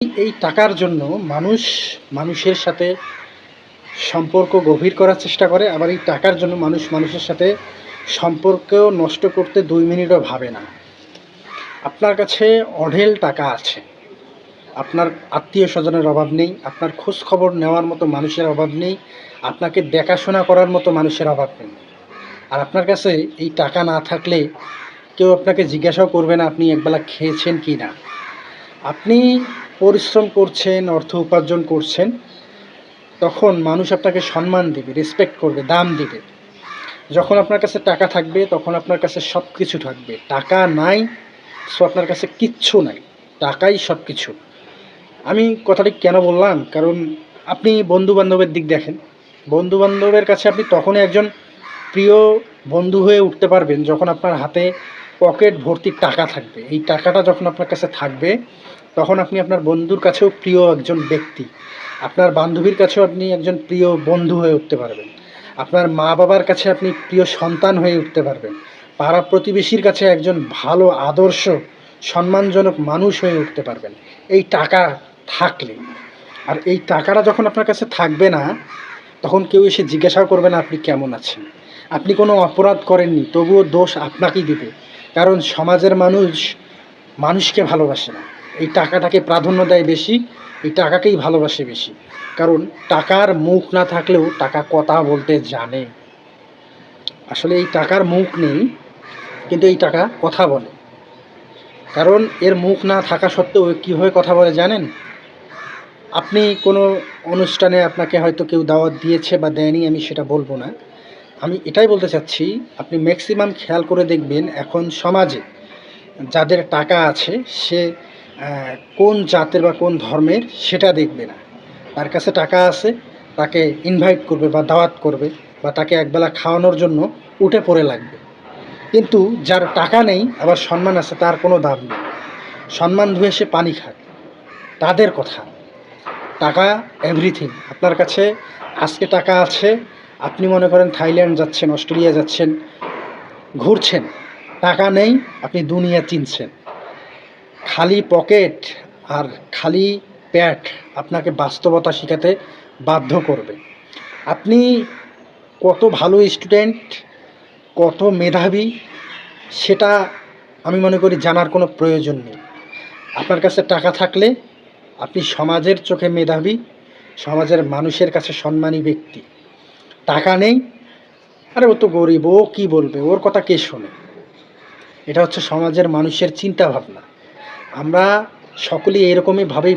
এই টাকার জন্য মানুষ মানুষের সাথে সম্পর্ক গভীর করার চেষ্টা করে, আবার এই টাকার জন্য মানুষ মানুষের সাথে সম্পর্ক নষ্ট করতে ২ মিনিটও ভাবে না। আপনার কাছে অঢেল টাকা আছে, আপনার আত্মীয়-স্বজনের অভাব নেই, আপনার খোঁজ খবর নেওয়ার মতো মানুষের অভাব নেই, আপনাকে দেখাশোনা করার মতো মানুষের অভাব নেই। আর আপনার কাছে এই টাকা না থাকলে কেউ আপনাকে জিজ্ঞাসাও করবে না আপনি একবেলা খেয়েছেন কি না। আপনি পরিশ্রম করছেন, অর্থ উপার্জন করছেন, তখন মানুষ আপনাকে সম্মান দিবে, রেসপেক্ট করবে, দাম দিবে। যখন আপনার কাছে টাকা থাকবে তখন আপনার কাছে সব কিছু থাকবে। টাকা নাই, সো আপনার কাছে কিচ্ছু নাই, টাকাই সব কিছু। আমি কথাটি কেন বললাম, কারণ আপনি বন্ধুবান্ধবের দিক দেখেন, বন্ধুবান্ধবের কাছে আপনি তখনই একজন প্রিয় বন্ধু হয়ে উঠতে পারবেন যখন আপনার হাতে পকেট ভর্তি টাকা থাকবে। এই টাকাটা যখন আপনার কাছে থাকবে তখন আপনি আপনার বন্ধুর কাছেও প্রিয় একজন ব্যক্তি, আপনার বান্ধবীর কাছেও আপনি একজন প্রিয় বন্ধু হয়ে উঠতে পারবেন, আপনার মা বাবার কাছে আপনি প্রিয় সন্তান হয়ে উঠতে পারবেন, পাড়া প্রতিবেশীর কাছে একজন ভালো আদর্শ সম্মানজনক মানুষ হয়ে উঠতে পারবেন এই টাকা থাকলে। আর এই টাকাটা যখন আপনার কাছে থাকবে না তখন কেউ এসে জিজ্ঞাসাও করবে না আপনি কেমন আছেন। আপনি কোনো অপরাধ করেননি তবুও দোষ আপনাকেই দেবে, কারণ সমাজের মানুষ মানুষকে ভালোবাসে না, এই টাকাটাকে প্রাধান্য দেয় বেশি, এই টাকাকেই ভালোবাসে বেশি। কারণ টাকার মুখ না থাকলেও টাকা কথা বলতে জানে। আসলে এই টাকার মুখ নেই কিন্তু এই টাকা কথা বলে, কারণ এর মুখ না থাকা সত্ত্বেও কীভাবে কথা বলে জানেন? আপনি কোনো অনুষ্ঠানে আপনাকে হয়তো কেউ দাওয়াত দিয়েছে বা দেয়নি, আমি সেটা বলবো না। আমি এটাই বলতে চাচ্ছি, আপনি ম্যাক্সিমাম খেয়াল করে দেখবেন এখন সমাজে যাদের টাকা আছে সে কোন জাতের বা কোন ধর্মের সেটা দেখবে না। তার কাছে টাকা আছে, তাকে ইনভাইট করবে বা দাওয়াত করবে বা তাকে একবেলা খাওয়ানোর জন্য উঠে পড়ে লাগবে। কিন্তু যার টাকা নেই আবার সম্মান আছে, তার কোনো দাম নেই, সম্মান ধুয়ে সে পানি খায়। তাদের কথা, টাকা এভরিথিং। আপনার কাছে আজকে টাকা আছে, আপনি মনে করেন থাইল্যান্ড যাচ্ছেন, অস্ট্রেলিয়া যাচ্ছেন, ঘুরছেন, টাকা নেই, আপনি দুনিয়া চিনছেন। খালি পকেট আর খালি পেট আপনাকে বাস্তবতা শেখাতে বাধ্য করবে। আপনি কত ভালো স্টুডেন্ট, কত মেধাবী, সেটা আমি মনে করি জানার কোনো প্রয়োজন নেই। আপনার কাছে টাকা থাকলে আপনি সমাজের চোখে মেধাবী, সমাজের মানুষের কাছে সম্মানী ব্যক্তি। টাকা নেই, আরে ও তো গরিব, ও কী বলবে, ওর কথা কে শোনে। এটা হচ্ছে সমাজের মানুষের চিন্তা ভাবনা। আমরা সকলেই এরকমই ভাবেই